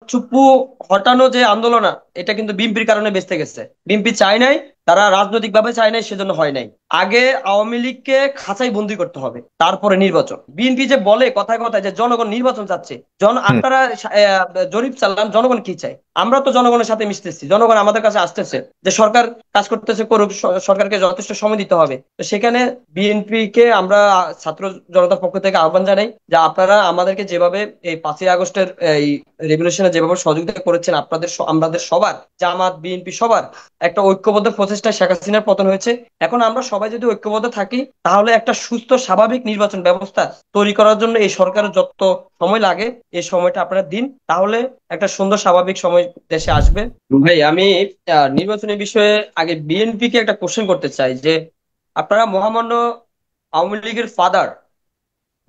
চুপ্পু হটানো যে আন্দোলন এটা কিন্তু বিএনপির কারণে বেঁচতে গেছে। বিএনপি চায় নাই, তারা রাজনৈতিক ভাবে চায় নাই, সেজন্য হয় নাই। আগে আওয়ামী লীগকে খাঁচাই বন্দি করতে হবে, তারপরে নির্বাচন। বিএনপি যে বলে কথায় কথায় যে জনগণ নির্বাচন চাচ্ছে, হুম। আপনারা জরিপ চালান, জনগণ কি চায়? আমরা তো জনগণের সাথে মিশতেছি, জনগণ আমাদের কাছে আসতেছে যে সরকার কাজ করতেছে, করুক, সরকারকে যথেষ্ট সময় দিতে হবে। তো সেখানে বিএনপি কে আমরা ছাত্র জনতার পক্ষ থেকে আহ্বান জানাই যে আপনারা আমাদেরকে যেভাবে এই 5ই আগস্টের এই রেভলিউশনে যেভাবে সহযোগিতা করেছেন, আপনাদের আমাদের সবার, জামাত বিএনপি সবার একটা ঐক্যবদ্ধ প্রচেষ্টায় শেখ হাসিনার পতন হয়েছে। এখন আমরা সবাই যদি ঐক্যবদ্ধ থাকি, তাহলে একটা সুস্থ স্বাভাবিক নির্বাচন ব্যবস্থা তৈরি করার জন্য এই সরকারের যত সময় লাগে, এই সময়টা আপনারা দিন, তাহলে একটা সুন্দর স্বাভাবিক সময় দেশে আসবে। ভাই, আমি নির্বাচনের বিষয়ে আগে বিএনপি কে একটা কোশ্চেন করতে চাই যে আপনারা মহামান্য আওয়ামী লীগের ফাদার,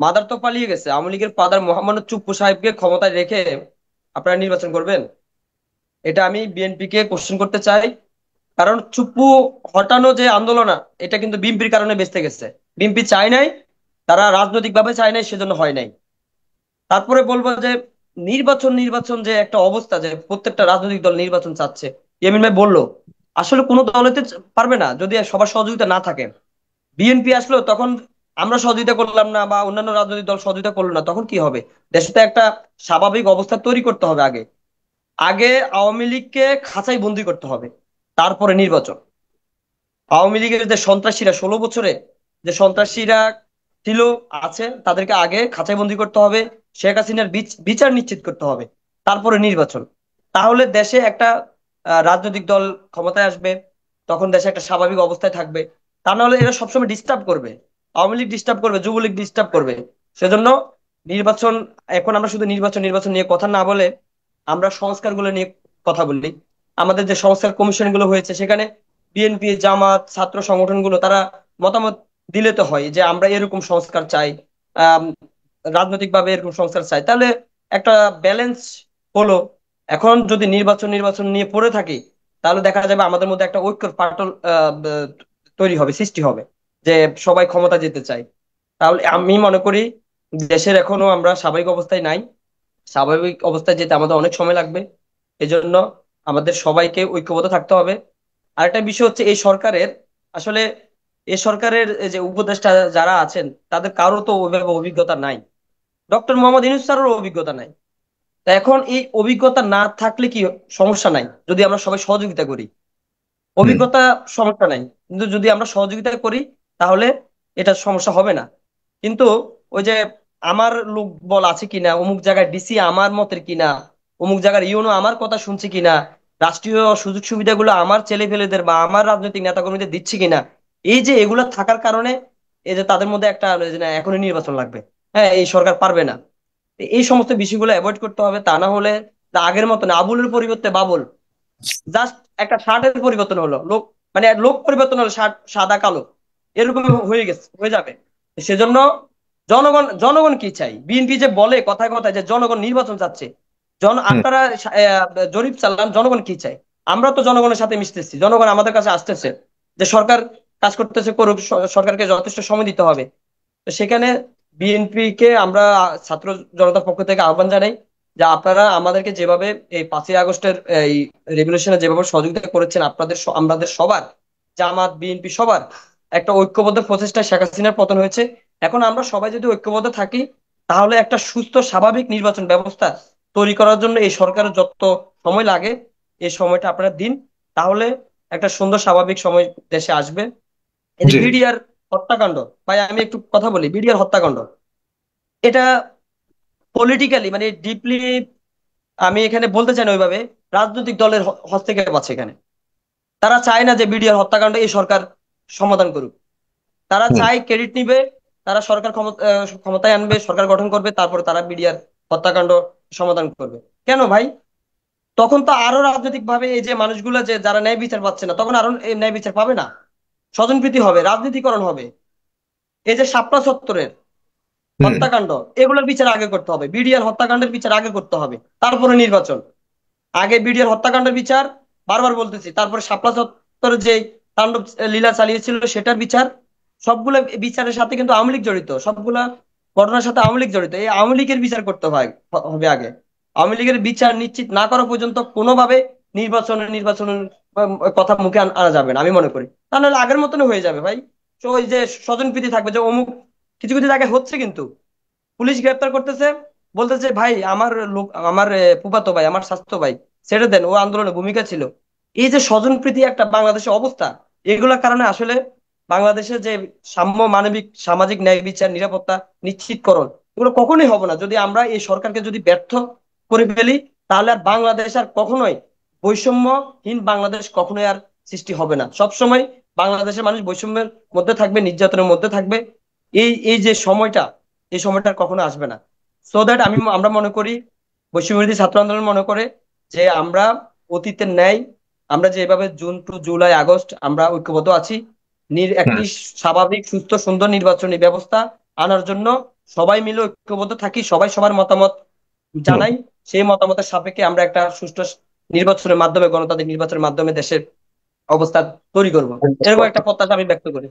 মাদার তো পালিয়ে গেছে, আওয়ামী লীগের ফাদার মোহাম্মদ চুপ্পু সাহেবকে ক্ষমতায় রেখে আপনারা নির্বাচন করবেন? এটা আমি বিএনপি কে কোশ্চেন করতে চাই। কারণ চুপ্পু হটানো যে আন্দোলন এটা কিন্তু বিএনপির কারণে বেঁচতে গেছে। বিএনপি চায় নাই, তারা রাজনৈতিক ভাবে চায় নাই, সেজন্য হয় নাই। তারপরে বলবো যে নির্বাচন নির্বাচন যে একটা অবস্থা, যে প্রত্যেকটা রাজনৈতিক দল নির্বাচন চাচ্ছে, ইয়ামিন ভাই বললো, আসলে কোনো দলেতে পারবে না যদি সবার সহযোগিতা না থাকে। বিএনপি আসলো তখন আমরা সহযোগিতা করলাম না, বা অন্যান্য রাজনৈতিক দল সহযোগিতা করলো না, তখন কি হবে? দেশে তো একটা স্বাভাবিক অবস্থা তৈরি করতে হবে। আগে আগে আওয়ামী লীগকে খাঁচাই বন্দি করতে হবে, তারপরে নির্বাচন। আওয়ামী লীগের যে সন্ত্রাসীরা 16 বছরে যে সন্ত্রাসীরা ছিল, আছে, তাদেরকে আগে খাঁচাই বন্দি করতে হবে। শেখ হাসিনার বিচার নিশ্চিত করতে হবে, তারপরে নির্বাচন। তাহলে দেশে একটা রাজনৈতিক দল ক্ষমতায় আসবে, তখন দেশে একটা স্বাভাবিক অবস্থায় থাকবে। তা নাহলে এরা সবসময় ডিস্টার্ব করবে, আওয়ামী লীগ ডিস্টার্ব করবে, যুবলীগ ডিস্টার্ব করবে। সেজন্য নির্বাচন, এখন আমরা শুধু নির্বাচন নির্বাচন নিয়ে কথা না বলে আমরা সংস্কারগুলো নিয়ে কথা বলি। আমাদের যে সংস্কার কমিশন গুলো হয়েছে, সেখানে বিএনপি, জামাত, ছাত্র সংগঠনগুলো তারা মতামত দিলে তো হয় যে আমরা এরকম সংস্কার চাই, আহ রাজনৈতিক ভাবে এরকম সংস্কার চাই, তাহলে একটা ব্যালেন্স হলো। এখন যদি নির্বাচন নির্বাচন নিয়ে পড়ে থাকি, তাহলে দেখা যাবে আমাদের মধ্যে একটা ঐক্যের ফাটল তৈরি হবে, সৃষ্টি হবে, যে সবাই ক্ষমতা যেতে চায়। তাহলে আমি মনে করি দেশের এখনো আমরা স্বাভাবিক অবস্থায় নাই, স্বাভাবিক অবস্থায় যেতে আমাদের অনেক সময় লাগবে। এজন্য আমাদের সবাইকে ঐক্যবদ্ধ থাকতে হবে। আরেকটা বিষয় হচ্ছে এই সরকারের, আসলে এই সরকারের এই যে উপদেষ্টা যারা আছেন, তাদের কারো তো ওইভাবে অভিজ্ঞতা নাই। ডক্টর মোহাম্মদ ইউনূস স্যারেরও অভিজ্ঞতা নাই। তা এখন এই অভিজ্ঞতা না থাকলে কি সমস্যা নাই যদি আমরা সবাই সহযোগিতা করি? হুম। অভিজ্ঞতা সমস্যা নাই, কিন্তু যদি আমরা সহযোগিতা করি, তাহলে এটা সমস্যা হবে না। কিন্তু ওই যে আমার লোক বল আছে কিনা, অমুক জায়গায় ডিসি আমার মতের কিনা, অমুক জায়গার ইউনো আমার কথা শুনছে কিনা, রাষ্ট্রীয় সুযোগ সুবিধাগুলো আমার ছেলে পেলেদের বা আমার রাজনৈতিক নেতাকর্মীদের দিচ্ছে কিনা, এই যে এগুলা থাকার কারণে এই যে তাদের মধ্যে একটা যে না, এখনই নির্বাচন লাগবে, হ্যাঁ এই সরকার পারবে না। এই সমস্ত বিষয়গুলো অ্যাভয়েড করতে হবে। তা না হলে আগের মতন আবুলের পরিবর্তে বাবুল, জাস্ট একটা শার্টের পরিবর্তন হলো, লোক মানে লোক পরিবর্তন হলো, শার্ট সাদা কালো এরকম হয়ে গেছে, হয়ে যাবে। সেজন্য জনগণ জনগণ কি চাই? বিএনপি যে বলে কথায় কথায় যে জনগণ নির্বাচন চাচ্ছে, হুম। আপনারা জরিপ চালান, জনগণ কি চাই? আমরা তো জনগণের সাথে মিশতেছি, জনগণ আমাদের কাছে আসতেছে যে সরকার কাজ করতেছে, করুক, সরকারকে যথেষ্ট সময় দিতে হবে। তো সেখানে বিএনপি কে আমরা ছাত্র জনতার পক্ষ থেকে আহ্বান জানাই যে আপনারা আমাদেরকে যেভাবে এই 5ই আগস্টের এই রেভলিউশনে যেভাবে সহযোগিতা করেছেন, আপনাদের আমাদের সবার, জামাত বিএনপি সবার একটা ঐক্যবদ্ধ প্রচেষ্টায় শেখ হাসিনার পতন হয়েছে। এখন আমরা সবাই যদি ঐক্যবদ্ধ থাকি, তাহলে একটা সুস্থ স্বাভাবিক নির্বাচন ব্যবস্থা তৈরি করার জন্য এই সরকারের যত সময় লাগে, এই সময়টা আপনারা দিন, তাহলে একটা সুন্দর স্বাভাবিক সময় দেশে আসবে। এই যে জি। বিডিআর হত্যাকাণ্ড, ভাই আমি একটু কথা বলি, বিডিআর হত্যাকাণ্ড এটা পলিটিক্যালি মানে ডিপলি, আমি এখানে বলতে চাই না ওইভাবে, রাজনৈতিক দলের হস্তক্ষেপ আছে এখানে। তারা চায় না যে বিডিআর হত্যাকাণ্ড এই সরকার সমাধান করুক, তারা হুম। চায় ক্রেডিট নিবে, তারা সরকার ক্ষমতায় আনবে, সরকার গঠন করবে, তারপরে তারা বিডিআর হত্যাকাণ্ড সমাধান করবে। কেন ভাই? তখন তো আরো রাজনৈতিক ভাবে এই যে মানুষগুলো যে যারা ন্যায় বিচার পাচ্ছে না, তখন আরো এই ন্যায় বিচার পাবে না, স্বজনপ্রীতি হবে, রাজনীতিকরণ হবে। এই যে শাপলা চত্বরের হুম। হত্যাকাণ্ড, এগুলোর বিচার আগে করতে হবে, বিডিআর হত্যাকাণ্ডের বিচার আগে করতে হবে, তারপরে নির্বাচন। আগে বিডিআর হত্যাকাণ্ডের বিচার, বারবার বলতেছি, তারপরে শাপলা চত্বরের যে তাণ্ডব লীলা চালিয়েছিল সেটার বিচার। সবগুলো বিচারের সাথে কিন্তু আওয়ামী লীগ জড়িত, সবগুলা ঘটনার সাথে আওয়ামী লীগ জড়িত, এই আওয়ামী লীগের বিচার করতে হয় হবে আগে। আওয়ামী লীগের বিচার নিশ্চিত না করা পর্যন্ত কোনোভাবে নির্বাচনের কথা মুখে আনা যাবে না আমি মনে করি। তা নাহলে আগের মতনই হয়ে যাবে ভাই। তো ওই যে স্বজনপ্রীতি থাকবে যে অমুক, কিছু কিছু জায়গায় হচ্ছে কিন্তু পুলিশ গ্রেপ্তার করতেছে, বলতেছে ভাই আমার লোক, আমার ফুফাতো ভাই, আমার স্বাস্থ্য ভাই, ছেড়ে দেন, ও আন্দোলনে ভূমিকা ছিল। এই যে স্বজনপ্রীতি একটা বাংলাদেশের অবস্থা, এগুলোর কারণে আসলে বাংলাদেশে যে সাম্য, মানবিক, সামাজিক ন্যায় বিচার, নিরাপত্তা নিশ্চিতকরণ, এগুলো কখনোই হবে না যদি আমরা এই সরকারকে যদি ব্যর্থ করে ফেলি। তাহলে আর বাংলাদেশ আর কখনোই বৈষম্যহীন বাংলাদেশ কখনোই আর সৃষ্টি হবে না। সবসময় বাংলাদেশের মানুষ বৈষম্যের মধ্যে থাকবে, নির্যাতনের মধ্যে থাকবে। এই এই যে সময়টা, এই সময়টা আর কখনো আসবে না। সো দ্যাট আমরা মনে করি, বৈষম্যবিরোধী ছাত্র আন্দোলন মনে করে যে আমরা অতীতের ন্যায়, আমরা যেভাবে জুন টু জুলাই আগস্ট আমরা ঐক্যবদ্ধ আছি, হুম একটি স্বাভাবিক সুস্থ সুন্দর নির্বাচনী ব্যবস্থা আনার জন্য সবাই মিলে ঐক্যবদ্ধ থাকি, সবাই সবার মতামত হুম। জানাই। সেই মতামতের সাপেক্ষে আমরা একটা সুষ্ঠু নির্বাচনের মাধ্যমে, গণতান্ত্রিক নির্বাচনের মাধ্যমে দেশের অবস্থা তৈরি করব, এরকম একটা প্রত্যাশা আমি ব্যক্ত করি।